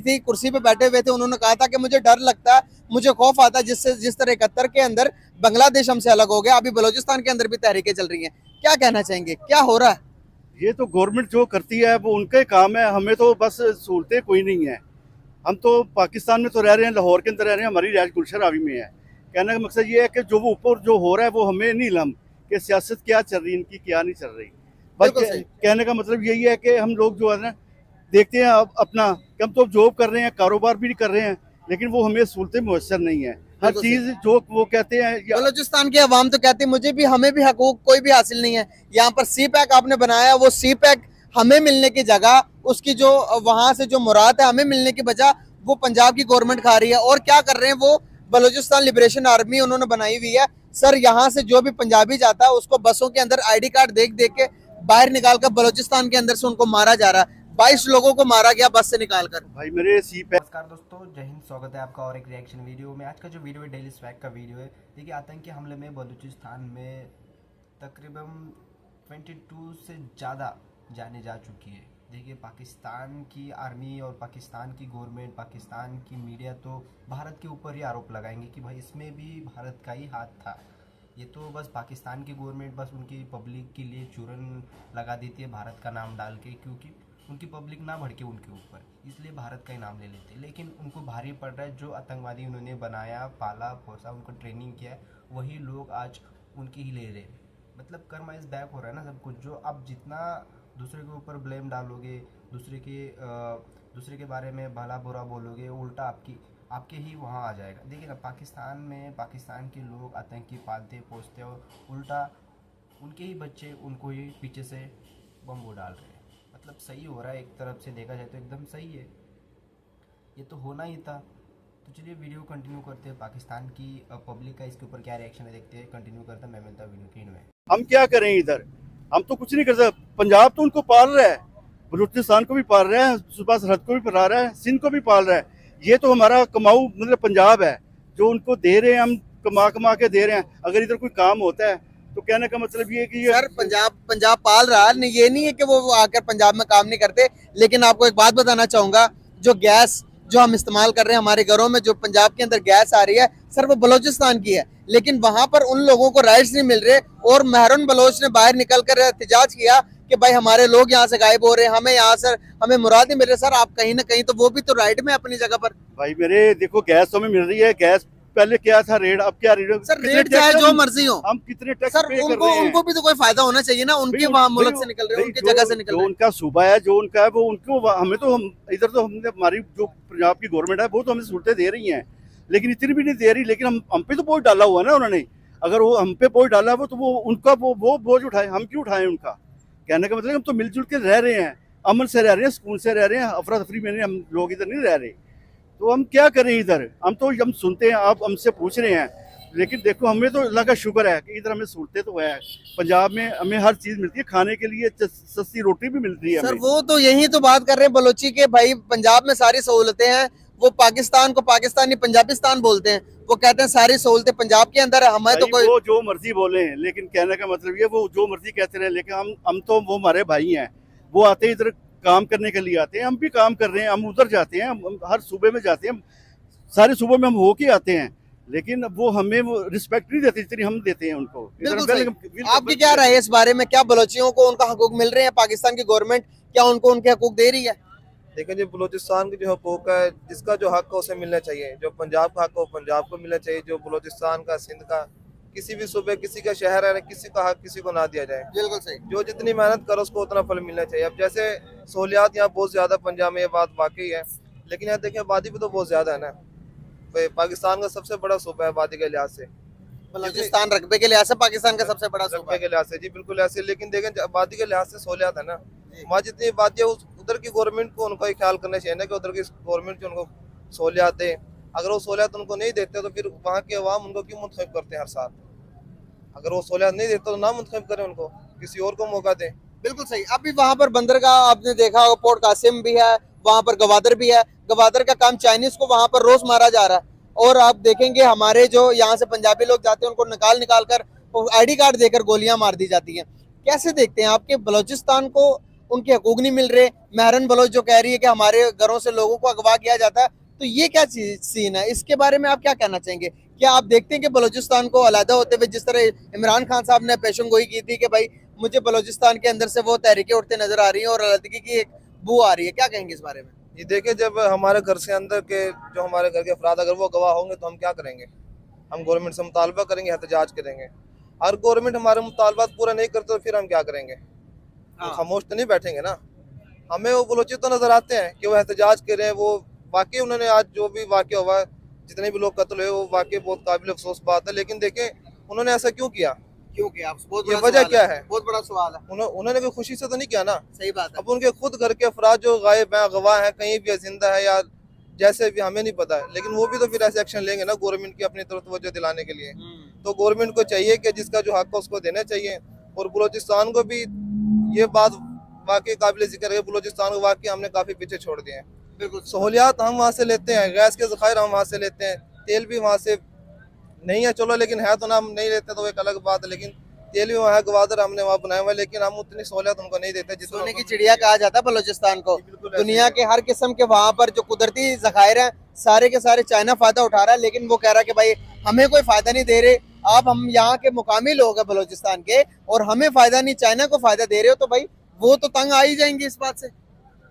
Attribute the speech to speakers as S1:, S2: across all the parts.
S1: थी, कुर्सी पे बैठे हुए थे, उन्होंने कहा था कि मुझे डर लगता है, मुझे खौफ आता है जिस तरह 71 के अंदर बांग्लादेश हमसे अलग हो गया, अभी बलूचिस्तान के अंदर भी तहरीकें चल रही हैं। क्या कहना चाहेंगे, क्या हो रहा है?
S2: ये तो गवर्नमेंट जो करती है वो उनका ही काम है, हमें तो बस सहूलतें कोई नहीं है। हम तो पाकिस्तान में तो रह रहे हैं, लाहौर के अंदर रह रहे हैं, हमारी रिहाइश गुलशन आवी में है। कहने का मकसद ये है कि जो वो ऊपर जो हो रहा है वो हमें नहीं इल्म कि सियासत क्या चल रही है, इनकी क्या नहीं चल रही। बस कहने का मतलब यही है कि हम लोग जो है ना देखते हैं अपना कि हम तो जॉब कर रहे हैं, कारोबार भी कर रहे हैं, लेकिन वो हमें सहूलतें मुयसर नहीं है। हर चीज जो वो कहते हैं
S1: बलूचिस्तान की आवाम तो कहती है मुझे भी, हमें भी हकूक कोई भी हासिल नहीं है। यहाँ पर सी पैक आपने बनाया, वो सी पैक हमें मिलने की जगह, उसकी जो वहां से जो मुराद है हमें मिलने की बजाय वो पंजाब की गवर्नमेंट खा रही है। और क्या कर रहे हैं वो, बलूचिस्तान लिबरेशन आर्मी उन्होंने बनाई हुई है। सर यहाँ से जो भी पंजाबी जाता है उसको बसों के अंदर ID कार्ड देख देख के बाहर निकाल कर बलूचिस्तान के अंदर से उनको मारा जा रहा है। 22 लोगों को मारा गया बस से निकाल कर।
S2: भाई मेरे सी पैक।
S3: नमस्कार दोस्तों, जय हिंद। स्वागत है आपका और एक रिएक्शन वीडियो में। आज का जो वीडियो है डेली स्वैग का वीडियो है। देखिए, आतंकी हमले में बलूचिस्तान में तकरीबन 22 से ज़्यादा जाने जा चुकी है। देखिए, पाकिस्तान की आर्मी और पाकिस्तान की गवर्नमेंट, पाकिस्तान की मीडिया तो भारत के ऊपर ही आरोप लगाएंगे कि भाई इसमें भी भारत का ही हाथ था। ये तो बस पाकिस्तान की गवर्नमेंट बस उनकी पब्लिक के लिए चूरन लगा देती है भारत का नाम डाल के, क्योंकि उनकी पब्लिक ना भड़के उनके ऊपर, इसलिए भारत का ही नाम ले लेते हैं। लेकिन उनको भारी पड़ रहा है, जो आतंकवादी उन्होंने बनाया, पाला पोसा, उनको ट्रेनिंग किया है, वही लोग आज उनकी ही ले रहे हैं। मतलब कर्माइज बैक हो रहा है ना सब कुछ। जो आप जितना दूसरे के ऊपर ब्लेम डालोगे, दूसरे के बारे में भला बुरा बोलोगे, उल्टा आपके ही वहाँ आ जाएगा। देखिए ना, पाकिस्तान में पाकिस्तान के लोग आतंकी पालते पोसते और उल्टा उनके ही बच्चे उनको ही पीछे से बम वो डाल रहे हैं। मतलब सही हो रहा है, एक तरफ से देखा जाए तो एकदम सही है, ये तो होना ही था। तो चलिए वीडियो कंटिन्यू करते हैं। पाकिस्तान की पब्लिक का इसके ऊपर क्या रिएक्शन है देखते हैं, कंटिन्यू करते हैं। मैं मिलता वीडियो के में।
S2: हम क्या करें इधर, हम तो कुछ नहीं कर सकते। पंजाब तो उनको पाल रहा है, बलूचिस्तान को भी पाल रहा है, सूबा सरहद को भी पाल रहा है, सिंध को भी पाल रहा है। ये तो हमारा कमाऊ मतलब पंजाब है, जो उनको दे रहे हैं, हम कमा कमा के दे रहे हैं। अगर इधर कोई काम होता है तो कहने का मतलब ये है कि
S1: सर पंजाब पाल रहा है, ये नहीं है कि वो आकर पंजाब में काम नहीं करते। लेकिन आपको एक बात बताना चाहूंगा, जो गैस जो हम इस्तेमाल कर रहे हैं हमारे घरों में, जो पंजाब के अंदर गैस आ रही है सर, वो बलूचिस्तान की है। लेकिन वहां पर उन लोगों को राइट्स नहीं मिल रहे, और महरून बलोच ने बाहर निकल कर एहतजाज किया कि भाई हमारे लोग यहाँ से गायब हो रहे हैं, हमें यहाँ से हमें मुराद नहीं मिल रहे। सर आप कहीं ना कहीं तो वो भी तो राइट में अपनी जगह पर।
S2: भाई मेरे देखो, गैस तो हमें मिल रही है। गैस पहले क्या था रेट, अब क्या रेट?
S1: सर रेट चाहे जो मर्जी हो,
S2: हम कितने टैक्स
S1: सर
S2: पे कर रहे हैं?
S1: उनको भी तो कोई फायदा होना चाहिए ना, उनके वहाँ मुल्क से निकल रहे हैं, उनकी जगह से निकल रहे हैं।
S2: उनका सूबा है, जो उनका है वो उनको, हमें तो हम इधर तो हमने हमारी जो पंजाब की गवर्नमेंट है वो तो हमें सहूलतें दे रही हैं, लेकिन इतनी भी नहीं दे रही। लेकिन हम पे तो बोझ डाला हुआ है ना उन्होंने। अगर वो हम पे बोझ डाला वो तो वो उनका वो बोझ उठाए, हम क्यों उठाएं उनका? कहने का मतलब हम तो मिलजुल के रह रहे हैं, अमन से रह रहे हैं, सुकून से रह रहे हैं, अफरा तफरी में हम लोग इधर नहीं रह रहे। तो हम क्या करें इधर? हम सुनते हैं, आप हमसे पूछ रहे हैं, लेकिन देखो हमें तो अल्लाह का शुक्र है कि इधर हमें सहूलतें तो है। पंजाब में हमें हर चीज मिलती है, खाने के लिए सस्ती रोटी भी मिलती है।
S1: सर वो तो यही तो बात कर रहे हैं बलोची के, भाई पंजाब में सारी सहूलतें हैं। वो पाकिस्तान को पाकिस्तानी पंजाबिस्तान बोलते हैं, वो कहते हैं सारी सहूलतें पंजाब के अंदर है, हमें तो कोई।
S2: वो जो मर्जी बोले हैं, लेकिन कहने का मतलब ये वो जो मर्जी कहते रहे, लेकिन हम तो वो हमारे भाई हैं, वो आते इधर काम करने के लिए आते हैं। हम भी काम कर रहे हैं, हम उधर जाते हैं, हम हर सूबे में जाते हैं, सारे सूबों में हम होके आते हैं, लेकिन वो हमें वो रिस्पेक्ट नहीं देती जितनी हम देते हैं उनको।
S1: आपकी क्या राय है इस बारे में? क्या बलोचियों को उनका हकूक मिल रहे हैं? पाकिस्तान की गवर्नमेंट क्या उनको उनके हकूक दे रही है?
S4: देखिए, जो बलूचिस्तान की जो हकूक है, जिसका जो हक है उसे मिलना चाहिए। जो पंजाब का हक है वो पंजाब को मिलना चाहिए। जो बलूचिस्तान का, सिंध का, किसी भी सूबे, किसी का शहर है, किसी का हक किसी को ना दिया जाए।
S1: बिल्कुल सही।
S4: जो जितनी मेहनत करो उसको उतना फल मिलना चाहिए। अब जैसे सहूलियात यहाँ बहुत ज्यादा पंजाब में, ये बात वाकई है, लेकिन यहाँ देखिए आबादी भी तो बहुत ज्यादा है ना। पाकिस्तान का सबसे बड़ा सूबा है आबादी के लिहाज से।
S1: बलूचिस्तान रकबे के लिहाज से पाकिस्तान का सबसे बड़ा सूबा
S4: रकबे के लिहाज से, जी बिल्कुल ऐसे। लेकिन देखें आबादी के लिहाज से सहूलियात है ना, वहाँ जितनी आबादी है उधर की गवर्नमेंट को उनका ही ख्याल करना चाहिए ना, कि उधर की गवर्नमेंट जो उनको सहूलियात दे। अगर वो सहूलियात उनको नहीं देते तो फिर वहाँ के अवाम उनको क्यों मुंतखब करते हैं हर साल? अगर वो सहूलियात नहीं देते तो ना मुंतखब करें उनको, किसी और को मौका दें।
S1: बिल्कुल सही। अभी वहाँ पर बंदरगाह आपने देखा होगा, पोर्ट कासिम भी है, वहाँ पर गवादर भी है। गवादर का काम चाइनीज को वहाँ पर रोज मारा जा रहा है। और आप देखेंगे हमारे जो यहाँ से पंजाबी लोग जाते हैं उनको निकाल कर ID कार्ड देकर गोलियां मार दी जाती हैं। कैसे देखते हैं आपके बलूचिस्तान को? उनके हकूक नहीं मिल रहे। महरन बलोच जो कह रही है कि हमारे घरों से लोगों को अगवा किया जाता है, तो ये क्या सीन है, इसके बारे में आप क्या कहना चाहेंगे? क्या आप देखते हैं कि बलूचिस्तान को अलहदा होते हुए, जिस तरह इमरान खान साहब ने पेशन गोई की थी कि भाई मुझे बलूचिस्तान के अंदर से वो तहरीकें उठते नजर आ रही हैं और अलहदगी की एक बू आ रही है, क्या कहेंगे इस बारे में?
S4: ये देखिए, जब हमारे घर से अंदर के जो हमारे घर के अफराद अगर वो गवाह होंगे तो हम क्या करेंगे? हम गवर्नमेंट से मुतालबा करेंगे, एहतजाज करेंगे। अगर गवर्नमेंट हमारे मुतालबात पूरा नहीं करते तो फिर हम क्या करेंगे? तो खामोश तो नहीं बैठेंगे ना। हमें वो बलोची तो नजर आते हैं कि वो एहतजाज करें, वो वाकई उन्होंने आज जो भी वाकया हुआ है, जितने भी लोग कत्ल हुए, वो वाकई बहुत काबिल अफसोस बात है। लेकिन देखें, उन्होंने ऐसा क्यों किया?
S1: क्यों किया? बहुत
S4: ये
S1: बड़ा
S4: वजह
S1: सवाल
S4: क्या है?
S1: बहुत बड़ा सवाल है।
S4: उन्होंने कोई खुशी से तो नहीं किया ना।
S1: सही बात है।
S4: अब उनके खुद घर के अफराद जो गायब हैं, गवाह हैं, कहीं भी जिंदा है या जैसे भी, हमें नहीं पता है, लेकिन वो भी तो फिर ऐसे एक्शन लेंगे ना गवर्नमेंट की अपनी तरफ तवज्जो दिलाने के लिए। तो गवर्नमेंट को चाहिए कि जिसका जो हक है उसको देना चाहिए। और बलूचिस्तान को भी ये बात वाकई काबिल जिक्र है, बलूचिस्तान को वाकई हमने काफी पीछे छोड़ दिए हैं।
S1: बिल्कुल
S4: सहूलियात हम वहाँ से लेते हैं, गैस के ज़खायर हम वहाँ से लेते हैं, तेल भी वहाँ से नहीं है, चलो लेकिन है तो ना, हम नहीं लेते तो एक अलग बात है, लेकिन तेल भी वहाँ है, गवादर हमने वहाँ बनाया हुआ है, लेकिन हम उतनी सहूलियत उनको नहीं देते जितना
S1: सोने की चिड़िया कहा जाता है बलूचिस्तान को। दुनिया के हर किस्म के वहाँ पर जो कुदरती जखायर हैं, सारे के सारे चाइना फायदा उठा रहा है, लेकिन वो कह रहा है कि भाई हमें कोई फायदा नहीं दे रहे, आप हम यहाँ के मुकामी लोग हैं बलूचिस्तान के और हमें फायदा नहीं, चाइना को फायदा दे रहे हो, तो भाई वो तो तंग आ ही जाएंगे इस बात से।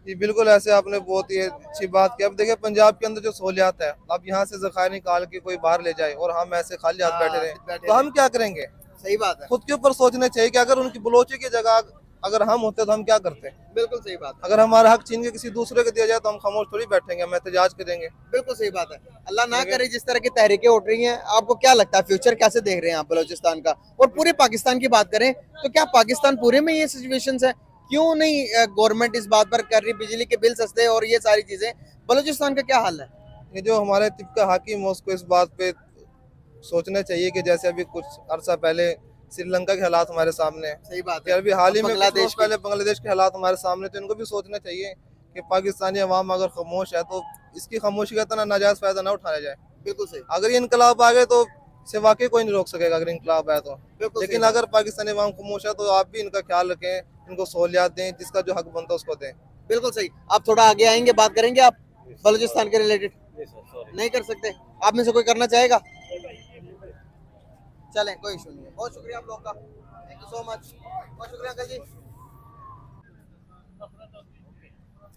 S4: जी बिल्कुल, ऐसे आपने बहुत ही अच्छी बात की। अब देखिए, पंजाब के अंदर जो सहूलियात है, अब यहाँ से ज़खायर निकाल के कोई बाहर ले जाए और हम ऐसे खाली हाथ बैठे रहे तो हम क्या करेंगे?
S1: सही बात है।
S4: खुद के ऊपर सोचना चाहिए कि अगर उनकी बलोची की जगह अगर हम होते तो हम क्या करते?
S1: बिल्कुल सही बात है।
S4: अगर हमारा हक छीन के किसी दूसरे को दिया जाए तो हम खामोश थोड़ी बैठेंगे, हम एहतजाज करेंगे।
S1: बिल्कुल सही बात है। अल्लाह ना करे जिस तरह की तहरीकें उठ रही हैं, आपको क्या लगता है फ्यूचर कैसे देख रहे हैं आप बलूचिस्तान का? और पूरे पाकिस्तान की बात करें तो क्या पाकिस्तान पूरे में ये सिचुएशंस है? क्यों नहीं गवर्नमेंट इस बात पर कर रही, बिजली के बिल सस्ते और ये सारी चीजें? बलूचिस्तान का क्या हाल है?
S4: ये जो हमारे तिब्का हाकिम है उसको इस बात पे सोचना चाहिए कि जैसे अभी कुछ अरसा पहले श्रीलंका के हालात हमारे सामने हैं,
S1: सही बात
S4: कि
S1: है।
S4: अभी हाल ही में
S1: बांग्लादेश
S4: कुछ रोज पहले बांग्लादेश के हालात हमारे सामने, तो इनको भी सोचना चाहिए कि पाकिस्तानी अवाम अगर खामोश है तो इसकी खामोशी का इतना नाजायज फायदा ना उठाया जाए।
S1: बिल्कुल सही।
S4: अगर ये इनकलाब आ गए तो इसे वाकई कोई नहीं रोक सकेगा, अगर इनकलाब आए तो।
S1: बिल्कुल
S4: लेकिन
S1: सही
S4: अगर पाकिस्तानी अवाम खामोश है तो आप भी इनका ख्याल रखें, इनको सहूलियात दें, जिसका जो हक बनता है उसको दें।
S1: बिल्कुल सही। आप थोड़ा आगे आएंगे, बात करेंगे आप बलूचिस्तान के रिलेटेड? नहीं कर सकते? आप में से कोई करना चाहेगा? चलें, कोई इशू नहीं है। बहुत शुक्रिया आप लोग का, थैंक यू सो मच। बहुत शुक्रिया अंकल जी।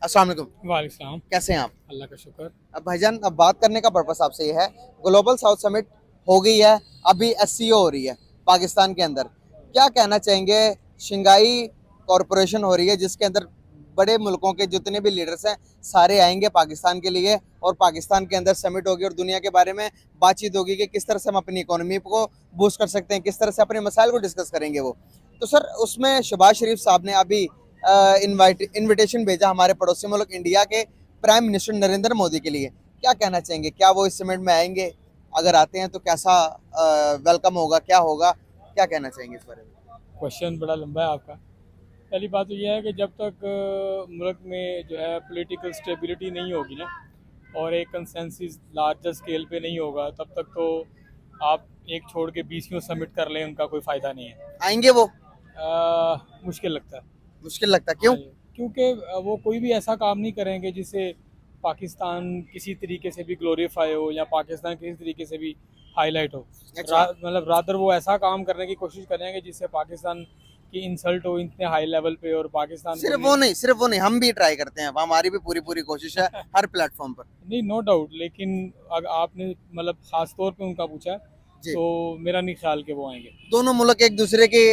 S1: अस्सलाम वालेकुम।
S5: वालेकुम,
S1: कैसे हैं आप?
S5: अल्लाह का शुक्र।
S1: अब भाईजान, अब बात करने का पर्पस आपसे ये है, ग्लोबल साउथ समिट हो गई है, अभी एससीओ हो रही है पाकिस्तान के अंदर, क्या कहना चाहेंगे? शंघाई कॉरपोरेशन हो रही है जिसके अंदर बड़े मुल्कों के जितने भी लीडर्स हैं सारे आएंगे पाकिस्तान के लिए, और पाकिस्तान के अंदर समिट होगी और दुनिया के बारे में बातचीत होगी कि किस तरह से हम अपनी इकोनॉमी को बूस्ट कर सकते हैं, किस तरह से अपने मसाइल को डिस्कस करेंगे वो। तो सर, उसमें शहबाज शरीफ साहब ने अभी इनविटेशन भेजा हमारे पड़ोसी मुल्क इंडिया के प्राइम मिनिस्टर नरेंद्र मोदी के लिए, क्या कहना चाहेंगे? क्या वो इस समिट में आएंगे? अगर आते हैं तो कैसा वेलकम होगा, क्या होगा, क्या कहना चाहेंगे इस बारे में?
S5: क्वेश्चन बड़ा लंबा है आपका। पहली बात तो यह है कि जब तक मुल्क में जो है पॉलिटिकल स्टेबिलिटी नहीं होगी ना, और एक कंसेंसस लार्जर स्केल पे नहीं होगा, तब तक तो आप एक छोड़ के 20 समिट कर लें, उनका कोई फ़ायदा नहीं है।
S1: आएंगे वो?
S5: मुश्किल लगता है।
S1: मुश्किल लगता है, क्यों?
S5: क्योंकि वो कोई भी ऐसा काम नहीं करेंगे जिससे पाकिस्तान किसी तरीके से भी ग्लोरीफाई हो या पाकिस्तान किसी तरीके से भी हाईलाइट हो।
S1: अच्छा।
S5: मतलब रादर वो ऐसा काम करने की कोशिश करेंगे जिससे पाकिस्तान की इंसल्ट हो इतने हाई लेवल पे, और पाकिस्तान
S1: सिर्फ वो नहीं, हम भी ट्राई करते हैं, हमारी भी पूरी कोशिश है हर प्लेटफॉर्म पर।
S5: नहीं, नो डाउट, लेकिन अगर आपने मतलब खास तौर पे उनका पूछा तो मेरा नहीं ख्याल कि वो आएंगे।
S1: दोनों मुल्क एक दूसरे की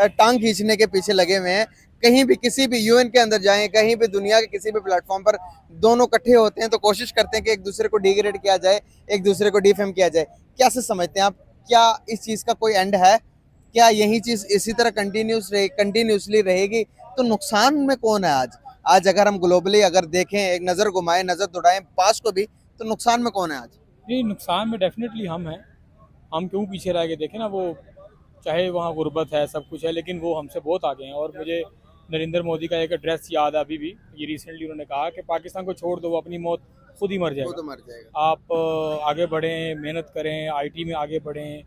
S1: टांग खींचने के पीछे लगे हुए हैं। कहीं भी किसी भी यूएन के अंदर जाएं, कहीं भी दुनिया के किसी भी प्लेटफॉर्म पर दोनों इकट्ठे होते हैं तो कोशिश करते हैं कि एक दूसरे को डिग्रेड किया जाए, एक दूसरे को डिफेम किया जाए। कैसे समझते हैं आप? क्या इस चीज़ का कोई एंड है? क्या यही चीज़ इसी तरह कंटिन्यूसली रहेगी? तो नुकसान में कौन है आज अगर हम ग्लोबली अगर देखें, एक नज़र घुमाएं, नज़र दौड़ाएं पास को भी, तो नुकसान में कौन है आज?
S5: नहीं, नुकसान में डेफिनेटली हम हैं। हम क्यों पीछे रह के देखें ना, वो चाहे वहाँ गुर्बत है, सब कुछ है, लेकिन वो हमसे बहुत आगे हैं। और मुझे नरेंद्र मोदी का एक एड्रेस याद है अभी भी, ये रिसेंटली उन्होंने कहा कि पाकिस्तान को छोड़ दो, वो अपनी मौत खुद ही मर
S1: वो
S5: जाएगा।
S1: तो मर जाएगा।
S5: आप आगे बढ़ें, मेहनत करें, आईटी में आगे बढ़ें,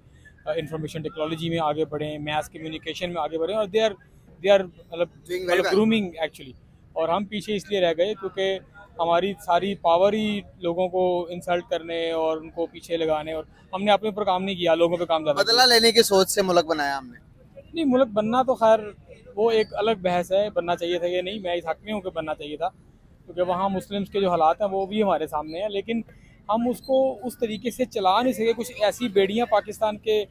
S5: इंफॉर्मेशन टेक्नोलॉजी में आगे बढ़ें, मैस कम्युनिकेशन में आगे बढ़ें, और दे आर दे आर मतलब ग्रूमिंग एक्चुअली, और हम पीछे इसलिए रह गए क्योंकि हमारी सारी पावर ही लोगों को इंसल्ट करने और उनको पीछे लगाने, और हमने अपने ऊपर काम नहीं किया, लोगों पे काम ज़्यादा
S1: बदला लेने की सोच से मुल्क बनाया हमने।
S5: किया। नहीं, मुल्क बनना तो खैर वो एक अलग बहस है, बनना चाहिए था या नहीं, मैं इस हक में हूँ कि बनना चाहिए था, क्योंकि वहाँ मुस्लिम्स के जो हालात हैं वो भी हमारे सामने हैं, लेकिन हम उसको उस तरीके से चला नहीं सके। कुछ ऐसी बेड़ियाँ पाकिस्तान के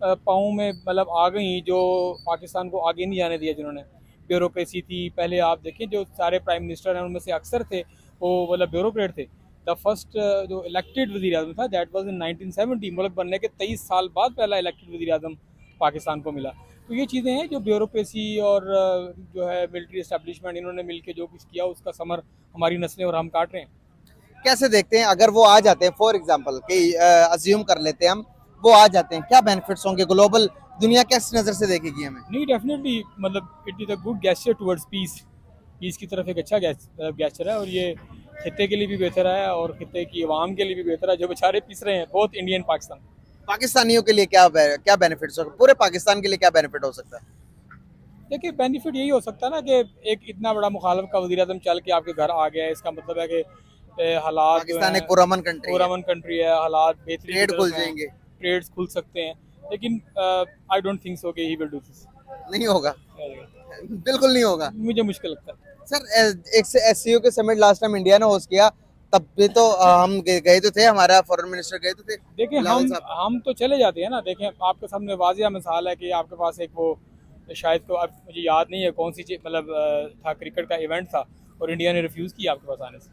S5: पाँव में मतलब आ गई जो पाकिस्तान को आगे नहीं जाने दिया, जिन्होंने ब्यूरोक्रेसी थी। पहले आप देखें जो सारे प्राइम मिनिस्टर हैं उनमें से अक्सर थे वो मतलब ब्यूरोक्रेट थे। द फर्स्ट जो इलेक्टेड वज़ीर आज़म था दैट वाज इन 1970, मुल्क बनने के 23 साल बाद पहला इलेक्टेड वज़ीर आज़म पाकिस्तान को मिला। तो ये चीज़ें हैं जो ब्यूरोक्रेसी और जो है मिलिट्री इस्टेब्लिशमेंट, इन्होंने मिलकर जो कुछ किया उसका समर हमारी नस्लें और हम काट रहे हैं।
S1: कैसे देखते हैं अगर वो आ जाते हैं, फॉर एग्जांपल कि अज्यूम कर लेते हैं हम, वो आ जाते हैं, क्या बेनिफिट्स होंगे, ग्लोबल दुनिया किस नज़र से देखेगी हमें?
S5: नहीं, डेफिनेटली मतलब it is a good gesture towards peace. Peace की तरफ एक अच्छा गेस्चर है, और ये खित्ते के लिए भी बेहतर है और खित्ते की आवाम के लिए भी बेहतर है जो बेचारे पिस रहे हैं, बहुत इंडियन पाकिस्तान।
S1: पाकिस्तानियों के लिए क्या बेनिफिट्स होगा, पूरे पाकिस्तान के लिए क्या बेनिफिट हो सकता है?
S5: देखिए, बेनिफिट यही हो सकता है ना कि एक इतना बड़ा मुखालफ का वज़ीर आज़म चल के आपके घर आ गया है, इसका मतलब है कि हालात जो
S1: पाकिस्तान
S5: हैं,
S1: एक पुरअमन कंट्री है,
S5: पुरअमन कंट्री है, हालात बेहतरीन
S1: ट्रेड
S5: की
S1: खुल
S5: तरफ हैं,
S1: जाएंगे।
S5: ट्रेड्स खुल सकते हैं, लेकिन आई डोंट थिंक सो कि ही विल डू दिस।
S1: नहीं होगा, बिल्कुल नहीं होगा।
S5: मुझे मुश्किल लगता है।
S1: सर एक एससीओ के समिट लास्ट टाइम इंडिया ने होस्ट किया, तब भी तो हम गए तो थे, हमारा फॉरेन मिनिस्टर गए तो थे।
S5: देखिए,
S1: बिलावल साहब।
S5: हम तो चले जाते हैं ना। देखें, आपके सामने वाजिया मिसाल है कि आपके पास एक वो शायद तो अब मुझे याद नहीं है कौन सी चीज़ मतलब था, क्रिकेट का इवेंट था और इंडिया ने रिफ्यूज़ किया आपके पास आने से,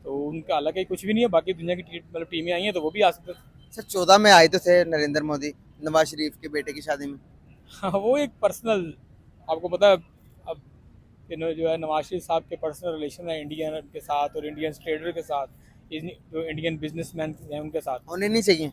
S5: तो उनका हालांकि कुछ भी नहीं है। बाकी दुनिया की मतलब टीमें आई हैं तो वो भी आ सकते थे।
S1: सर 14 में आए तो थे नरेंद्र मोदी नवाज शरीफ के बेटे की शादी में।
S5: हाँ, वो एक पर्सनल, आपको पता है अब जो है नवाज शरीफ साहब के पर्सनल रिलेशन है इंडियन के साथ और इंडियन ट्रेडर के साथ, जो इंडियन बिजनेसमैन हैं उनके साथ,
S1: होने नहीं चाहिए,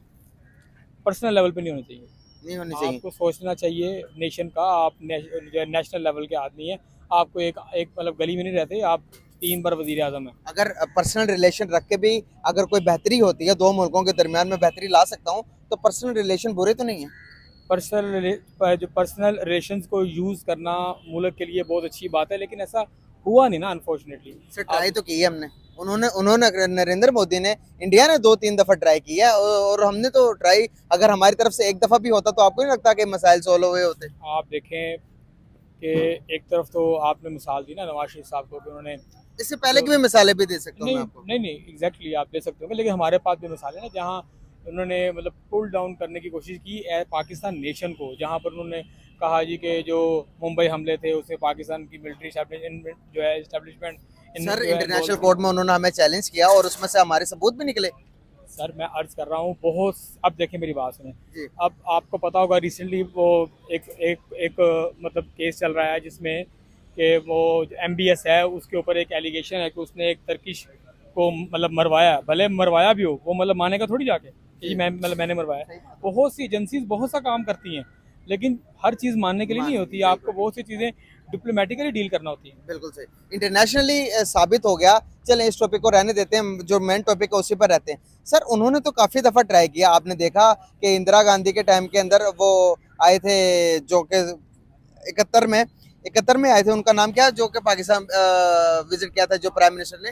S5: पर्सनल लेवल पे नहीं होने चाहिए।
S1: नहीं होने चाहिए।
S5: आपको सोचना चाहिए नेशन का, आप जो है नेशनल लेवल के आदमी हैं, आपको एक मतलब गली में नहीं रहते, आप 3 बार वजीर आजम हैं।
S1: अगर पर्सनल रिलेशन रख के भी अगर कोई बेहतरी होती है, दो मुल्कों के दरमियान में बेहतरी ला सकता हूँ, तो पर्सनल रिलेशन बुरे तो नहीं है।
S5: जो पर्सनल रिलेशंस को यूज़ करना मुल्क के लिए बहुत अच्छी बात है, लेकिन ऐसा हुआ नहीं ना अनफॉर्चुनेटली।
S1: सर ट्राई तो की है हमने, उन्होंने नरेंद्र मोदी ने, इंडिया ने 2-3 दफ़ा ट्राई किया और हमने तो ट्राई, अगर हमारी तरफ से एक दफ़ा भी होता तो आपको नहीं लगता कि मसाइल सोल्व हुए होते?
S5: आप देखें कि एक तरफ तो आपने मिसाल दी ना नवाज शरीफ साहब को कि उन्होंने,
S1: इससे पहले की भी मिसालें भी दे सकता हूँ मैं
S5: नहीं
S1: आपको।
S5: नहीं एग्जैक्टली आप दे सकते होंगे, लेकिन हमारे पास भी मिसाल है ना जहाँ उन्होंने मतलब पुल डाउन करने की कोशिश की पाकिस्तान नेशन को, जहाँ पर उन्होंने कहा जी कि जो मुंबई हमले थे उसमें पाकिस्तान की मिलिट्री जो है इस्टेब्लिशमेंट
S1: सर इंटरनेशनल कोर्ट में उन्होंने हमें चैलेंज किया और उसमें से हमारे सबूत भी निकले।
S5: सर मैं अर्ज कर रहा हूँ बहुत, अब देखें मेरी बात सुने,
S1: जी।
S5: अब आपको पता होगा रिसेंटली वो एक मतलब केस चल रहा है जिसमें कि वो MBS है, उसके ऊपर एक एलिगेशन है कि उसने एक टर्किश को मतलब मरवाया, भले मरवाया भी हो, वो मतलब मानेगा थोड़ी जाके कि मैंने मरवाया। बहुत सी एजेंसीज बहुत सा काम करती हैं, लेकिन हर चीज़ मानने के लिए नहीं होती, आपको बहुत सी चीज़ें डिप्लोमेटिकली डील करना होती है।
S1: बिल्कुल सही, इंटरनेशनली साबित हो गया। चलें इस टॉपिक को रहने देते हैं, जो मेन टॉपिक है उसी पर रहते हैं। सर उन्होंने तो काफ़ी दफ़ा ट्राई किया, आपने देखा कि इंदिरा गांधी के टाइम के अंदर वो आए थे जो कि 71 में आए थे, उनका नाम क्या, जो कि पाकिस्तान विजिट किया था जो प्राइम मिनिस्टर ने,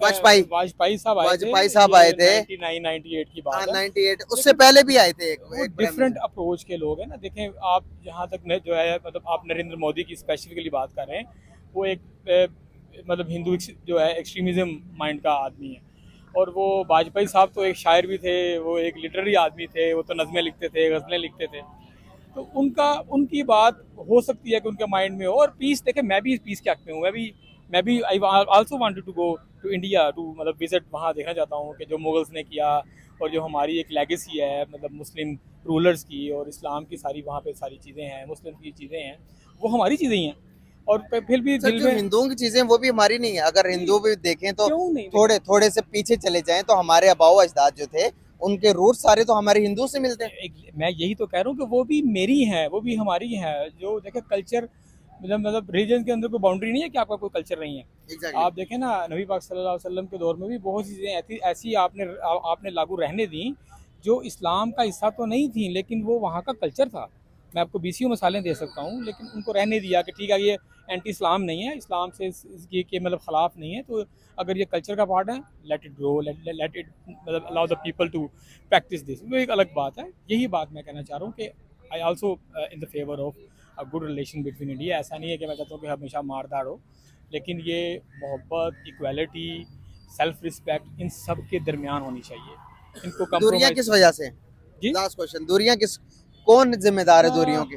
S1: वाजपेयी साहब आए थे
S5: 98 की बात है।
S1: 98, उससे पहले भी आए थे
S5: वो डिफरेंट अप्रोच के लोग हैं ना। देखें, आप जहाँ तक जो है मतलब आप नरेंद्र मोदी की स्पेसिफिकली बात कर रहे हैं, वो एक मतलब हिंदू जो है एक्सट्रीमिज्म माइंड का आदमी है, और वो वाजपेयी साहब तो एक शायर भी थे, वो एक लिटरेरी आदमी थे, वो तो नज़में लिखते थे, गज़लें लिखते थे, तो उनकी बात हो सकती है कि उनके माइंड में हो। और पीस, देखें मैं भी पीस के हक में हूँ, मैं भी I also wanted to go to India to मतलब विजिट, वहाँ देखना चाहता हूँ कि जो मुगल्स ने किया और जो हमारी एक लेगेसी है मतलब मुस्लिम रूलर्स की और इस्लाम की, सारी वहाँ पे सारी चीज़ें हैं, मुस्लिम की चीज़ें हैं, वो हमारी चीज़ें ही हैं। और फिर भी
S1: सर
S5: दिल
S1: जो
S5: में
S1: हिंदुओं की चीजें वो भी हमारी नहीं है। अगर हिंदू भी देखें तो
S5: क्यों नहीं,
S1: थोड़े से पीछे चले जाएं तो हमारे आबाओ अजदाद जो थे उनके रूट सारे तो हमारे हिंदू से मिलते हैं।
S5: मैं यही तो कह रहा हूँ कि वो भी मेरी हैं, वो भी हमारी हैं। जो देखें कल्चर मतलब रिलीजन के अंदर कोई बाउंड्री नहीं है कि आपका कोई कल्चर नहीं है।
S1: Exactly.
S5: आप देखें ना, नबी पाक सल्लल्लाहु अलैहि वसल्लम के दौर में भी बहुत सी चीज़ें ऐसी आपने लागू रहने दी जो इस्लाम का हिस्सा तो नहीं थी, लेकिन वो वहाँ का कल्चर था। मैं आपको BCO मसाले दे सकता हूँ, लेकिन उनको रहने दिया कि ठीक है ये एंटी इस्लाम नहीं है, इस्लाम से इसके के मतलब ख़िलाफ़ नहीं है, तो अगर ये कल्चर का पार्ट है let it grow, let it मतलब allow the people to practise this, वो एक अलग बात है। यही बात मैं कहना चाह रहा हूँ कि I also in the favour of a good relation between India. ऐसा नहीं है कि मैं चाहता हूँ कि हमेशा मारदार हो, लेकिन ये मोहब्बत, इक्वालिटी, सेल्फ रिस्पेक्ट इन सब के दरमियान होनी चाहिए। इनको
S1: दूरियां किस
S5: कंप्रोमाइज़
S1: वजह से?
S5: जी
S1: लास्ट क्वेश्चन, दूरियां किस, कौन जिम्मेदार है दूरियों की?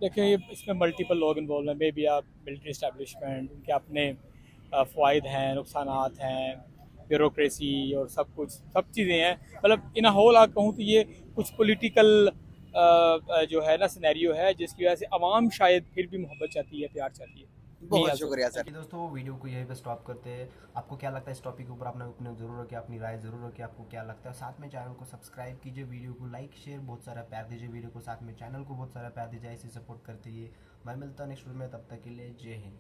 S5: देखिए ये इसमें मल्टीपल लोग इन्वॉल्व हैं, मे बी आप मिलिट्री इस्टेब्लिशमेंट, उनके अपने फ़वाइद हैं, नुकसानात हैं, ब्यूरोक्रेसी और सब कुछ, सब चीज़ें हैं। मतलब इन होल आप कहूँ तो ये कुछ पॉलिटिकल जो है ना सिनेरियो है, जिसकी वजह से आवाम शायद फिर भी मोहब्बत चाहती है, प्यार चाहती है।
S1: बहुत शुक्रिया सर।
S3: कि दोस्तों वीडियो को यहीं पे स्टॉप करते हैं। आपको क्या लगता है इस टॉपिक के ऊपर, आपने ओपिनियन जरूर रखिए, अपनी राय जरूर रखिए, आपको क्या लगता है। साथ में चैनल को सब्सक्राइब कीजिए, वीडियो को लाइक शेयर बहुत सारा प्यार दीजिए, वीडियो को साथ में चैनल को बहुत सारा प्यार दीजिए, इसे सपोर्ट करते रहिए। मैं मिलता हूँ नेक्स्ट वीडियो में, तब तक के लिए जय हिंद।